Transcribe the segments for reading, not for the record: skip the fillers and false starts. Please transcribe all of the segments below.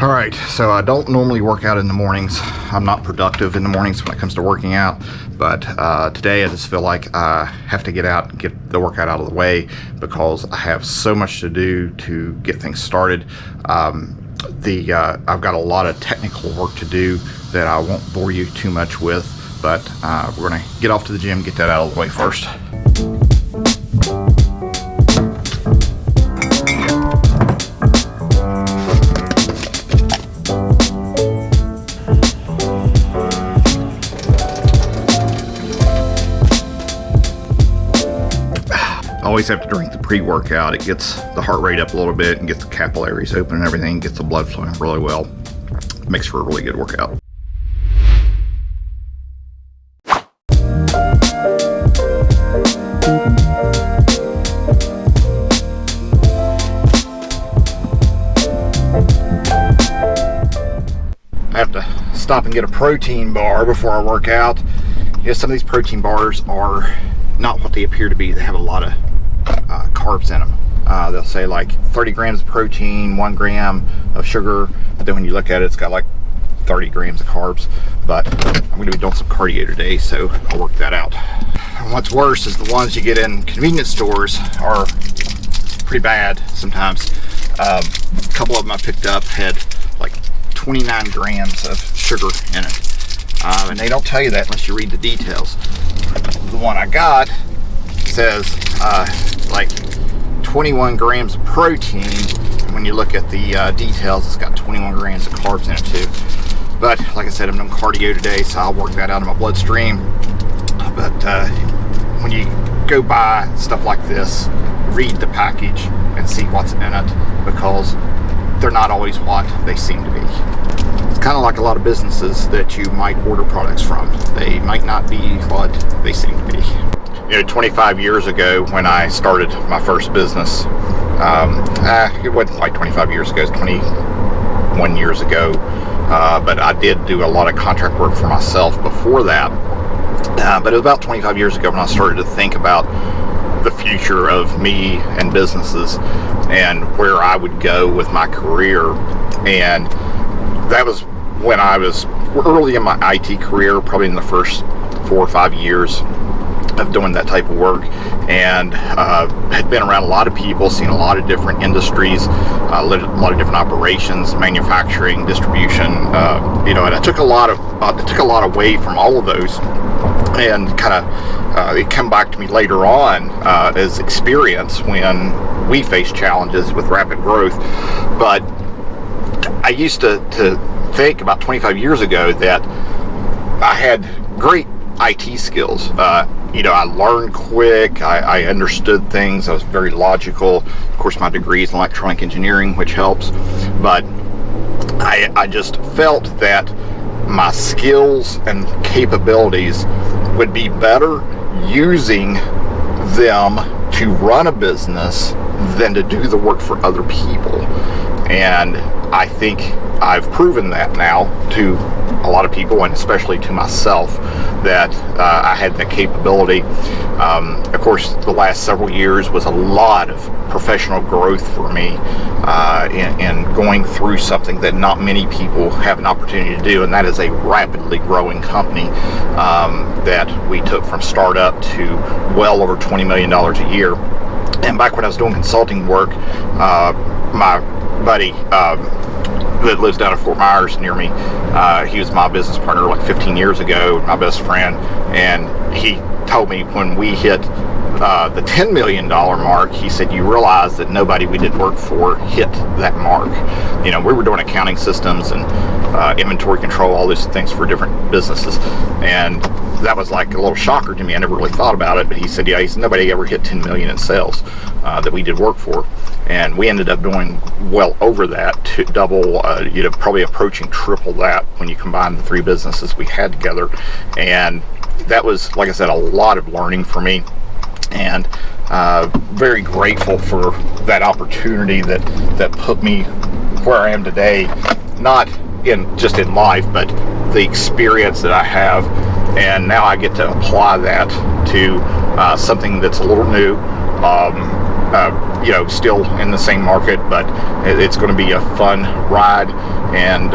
All right, so I don't normally work out in the mornings. I'm not productive in the mornings when it comes to working out, but today I just feel like I have to get out and get the workout out of the way because I have so much to do to get things started. I've got a lot of technical work to do that I won't bore you too much with, but we're gonna get off to the gym, get that out of the way first. Always have to drink the pre-workout. It gets the heart rate up a little bit and gets the capillaries open and everything, gets the blood flowing really well. Makes for a really good workout. I have to stop and get a protein bar before I work out. You know, some of these protein bars are not what they appear to be. They have a lot of carbs in them. They'll say like 30 grams of protein, 1 gram of sugar, but then when you look at it, it's got like 30 grams of carbs. But I'm going to be doing some cardio today, so I'll work that out. And what's worse is the ones you get in convenience stores are pretty bad sometimes. A couple of them I picked up had like 29 grams of sugar in it. And they don't tell you that unless you read the details. The one I got says like 21 grams of protein. When you look at the details, it's got 21 grams of carbs in it too. But like I said, I'm doing cardio today, so I'll work that out in my bloodstream. But when you go buy stuff like this, read the package and see what's in it, because they're not always what they seem to be. It's kind of like a lot of businesses that you might order products from. They might not be what they seem to be. You know, 25 years ago when I started my first business, it wasn't quite 25 years ago, it was 21 years ago, but I did do a lot of contract work for myself before that. But it was about 25 years ago when I started to think about the future of me and businesses and where I would go with my career. And that was when I was early in my IT career, probably in the first 4 or 5 years of doing that type of work, and had been around a lot of people, seen a lot of different industries, a lot of different operations, manufacturing, distribution, you know, and I took a lot away from all of those, and kind of it came back to me later on as experience when we face challenges with rapid growth. But I used to think about 25 years ago that I had great IT skills. You know, I learned quick, I understood things, I was very logical. Of course, my degree is in electronic engineering, which helps, but I just felt that my skills and capabilities would be better using them to run a business than to do the work for other people. And I think I've proven that now to a lot of people, and especially to myself, that I had that capability. Of course, the last several years was a lot of professional growth for me in going through something that not many people have an opportunity to do, and that is a rapidly growing company that we took from startup to well over $20 million a year. And back when I was doing consulting work, my buddy that lives down in Fort Myers near me, he was my business partner like 15 years ago, my best friend, and he told me when we hit the $10 million mark, he said, you realize that nobody we did work for hit that mark. You know, we were doing accounting systems and inventory control, all these things for different businesses, and that was like a little shocker to me. I never really thought about it, but he said, yeah, he said, nobody ever hit 10 million in sales that we did work for. And we ended up doing well over that, to double, you know, probably approaching triple that when you combine the 3 businesses we had together. And that was, like I said, a lot of learning for me, and very grateful for that opportunity that put me where I am today, not in just in life, but the experience that I have. And now I get to apply that to something that's a little new, you know, still in the same market, but it's going to be a fun ride, and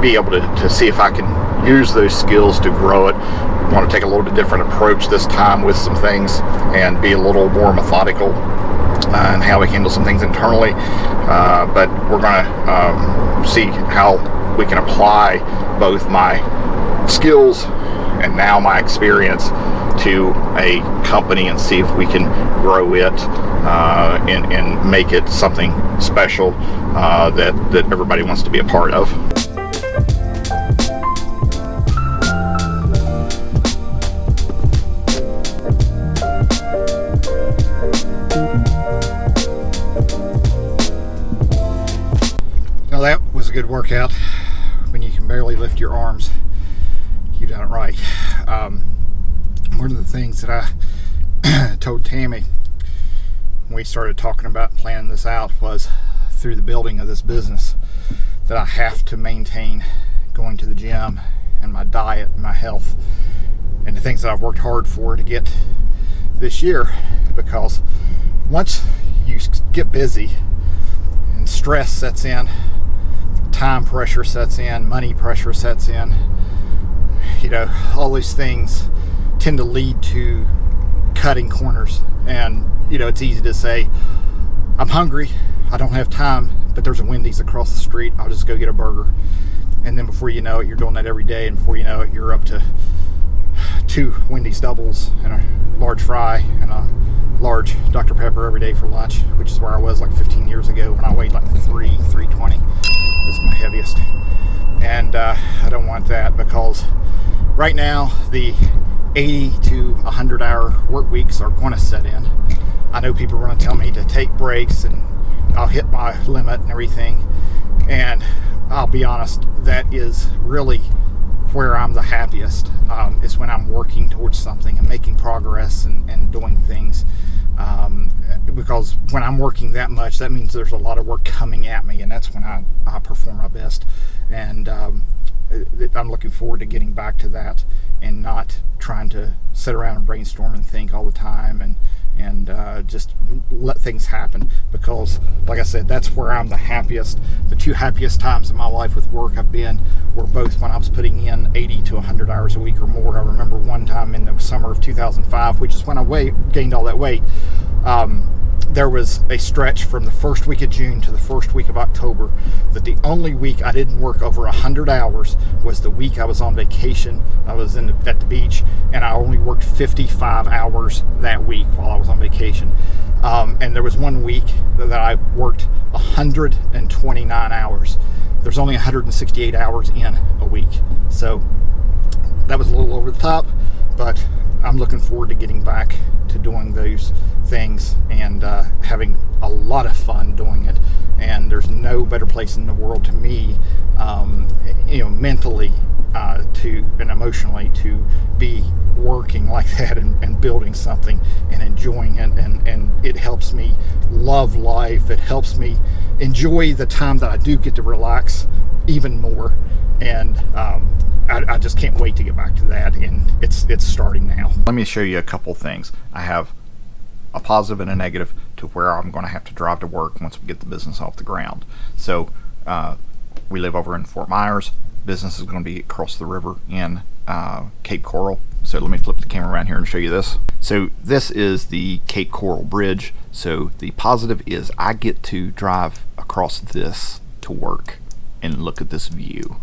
be able to see if I can use those skills to grow it. I want to take a little bit different approach this time with some things and be a little more methodical and how we handle some things internally, but we're going to see how we can apply both my skills and now my experience to a company and see if we can grow it and make it something special that everybody wants to be a part of. Now that was a good workout. When you can barely lift your arms, you've done it right. One of the things that I told Tammy when we started talking about planning this out was through the building of this business that I have to maintain going to the gym and my diet and my health and the things that I've worked hard for to get this year, because once you get busy and stress sets in, time pressure sets in, money pressure sets in, you know, all these things tend to lead to cutting corners. And you know, it's easy to say, I'm hungry, I don't have time, but there's a Wendy's across the street, I'll just go get a burger. And then before you know it, you're doing that every day, and before you know it, you're up to 2 Wendy's doubles and a large fry and a large Dr. Pepper every day for lunch, which is where I was like 15 years ago when I weighed like 320. It was my heaviest. And I don't want that, because right now the 80 to 100 hour work weeks are going to set in. I know people are going to tell me to take breaks and I'll hit my limit and everything, and I'll be honest, that is really where I'm the happiest, is when I'm working towards something and making progress and doing things, because when I'm working that much, that means there's a lot of work coming at me, and that's when I perform my best. And I'm looking forward to getting back to that and not trying to sit around and brainstorm and think all the time and just let things happen, because like I said, that's where I'm the happiest. The 2 happiest times in my life with work were both when I was putting in 80 to 100 hours a week or more. I remember one time in the summer of 2005, which is when I gained all that weight. There was a stretch from the first week of June to the first week of October that the only week I didn't work over 100 hours was the week I was on vacation. I was at the beach, and I only worked 55 hours that week while I was on vacation. And there was one week that I worked 129 hours. There's only 168 hours in a week. So that was a little over the top, but I'm looking forward to getting back to doing those things and having a lot of fun doing it. And there's no better place in the world to me, you know, mentally and emotionally, to be working like that and building something and enjoying it, and it helps me love life. It helps me enjoy the time that I do get to relax even more, and I just can't wait to get back to that, and it's starting now. Let me show you a couple things. I have a positive and a negative to where I'm going to have to drive to work once we get the business off the ground. So we live over in Fort Myers. Business is going to be across the river in Cape Coral. So let me flip the camera around here and show you this. So this is the Cape Coral Bridge. So the positive is I get to drive across this to work and look at this view.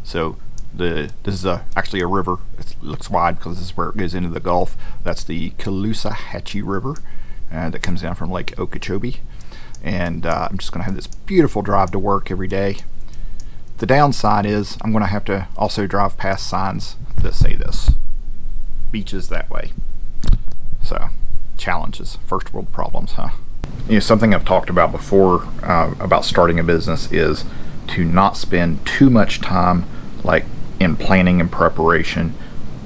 So this is actually a river. It looks wide because this is where it goes into the Gulf. That's the Caloosahatchee River that comes down from Lake Okeechobee. And I'm just going to have this beautiful drive to work every day. The downside is I'm going to have to also drive past signs that say this. Beaches that way. So, challenges, first world problems, huh? You know, something I've talked about before about starting a business is to not spend too much time like in planning and preparation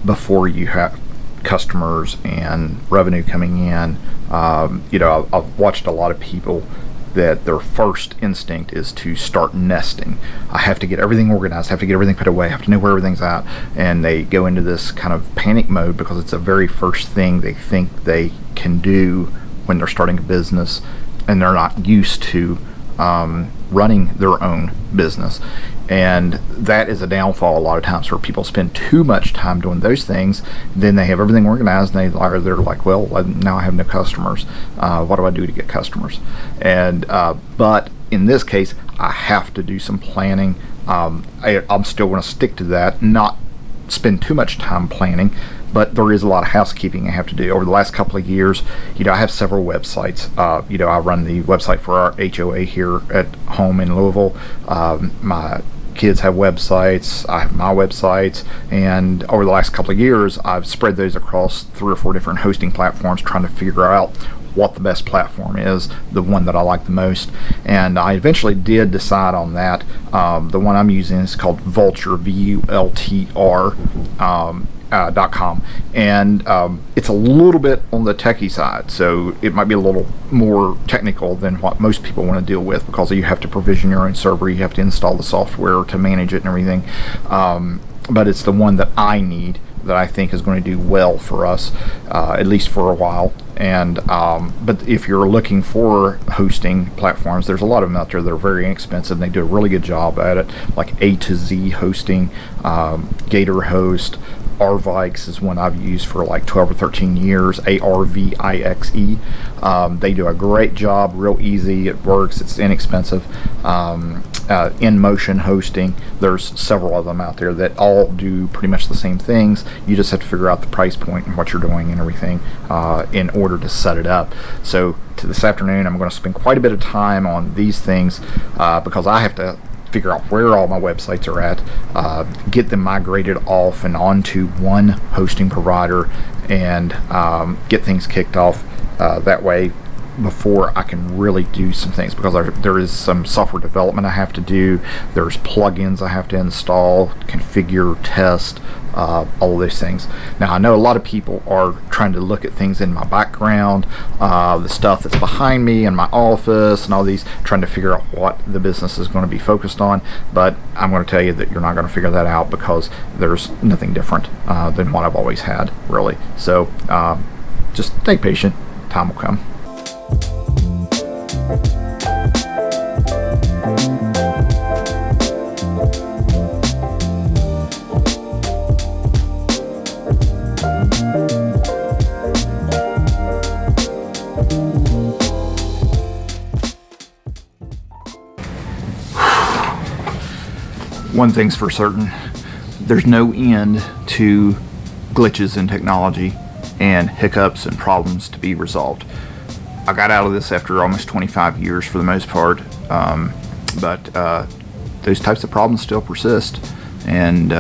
before you have customers and revenue coming in. You know, I've watched a lot of people that their first instinct is to start nesting. I have to get everything organized, I have to get everything put away, I have to know where everything's at, and they go into this kind of panic mode because it's the very first thing they think they can do when they're starting a business and they're not used to running their own business. And that is a downfall a lot of times, where people spend too much time doing those things. Then they have everything organized and they're like, well, now I have no customers. What do I do to get customers? And but in this case, I have to do some planning. I'm still going to stick to that, not spend too much time planning, but there is a lot of housekeeping I have to do. Over the last couple of years, I have several websites. I run the website for our HOA here at home in Louisville. My kids have websites, I have my websites, and over the last couple of years, I've spread those across 3 or 4 different hosting platforms, trying to figure out what the best platform is, the one that I like the most. And I eventually did decide on that. The one I'm using is called Vultr, VULTR. .com, and it's a little bit on the techie side, so it might be a little more technical than what most people want to deal with, because you have to provision your own server, you have to install the software to manage it and everything. But it's the one that I need, that I think is going to do well for us, at least for a while. And but if you're looking for hosting platforms, there's a lot of them out there that are very inexpensive, and they do a really good job at it, like A to Z Hosting, Gator Host. Arvixe is one I've used for like 12 or 13 years, ARVIXE. They do a great job, real easy, it works, it's inexpensive. InMotion Hosting, there's several of them out there that all do pretty much the same things. You just have to figure out the price point and what you're doing and everything in order to set it up. So this afternoon I'm going to spend quite a bit of time on these things because I have to figure out where all my websites are at, get them migrated off and onto one hosting provider, and get things kicked off that way before I can really do some things, because there is some software development I have to do, there's plugins I have to install, configure, test, all of those things. Now I know a lot of people are trying to look at things in my background, the stuff that's behind me in my office and all these, trying to figure out what the business is going to be focused on, but I'm going to tell you that you're not going to figure that out, because there's nothing different than what I've always had, really. So just stay patient, time will come. One thing's for certain, there's no end to glitches in technology and hiccups and problems to be resolved. I got out of this after almost 25 years for the most part, but those types of problems still persist, and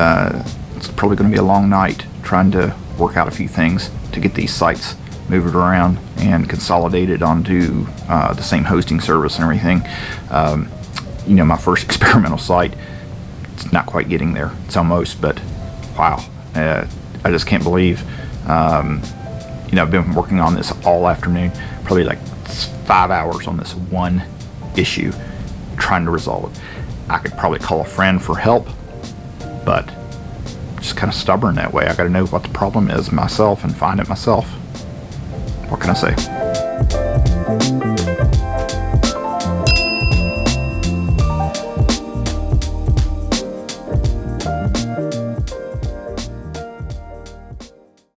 it's probably going to be a long night trying to work out a few things to get these sites moved around and consolidated onto the same hosting service and everything. My first experimental site, it's not quite getting there. It's almost, but wow, I just can't believe. I've been working on this all afternoon, probably like 5 hours on this one issue, trying to resolve it. I could probably call a friend for help, but just kind of stubborn that way. I got to know what the problem is myself and find it myself. What can I say?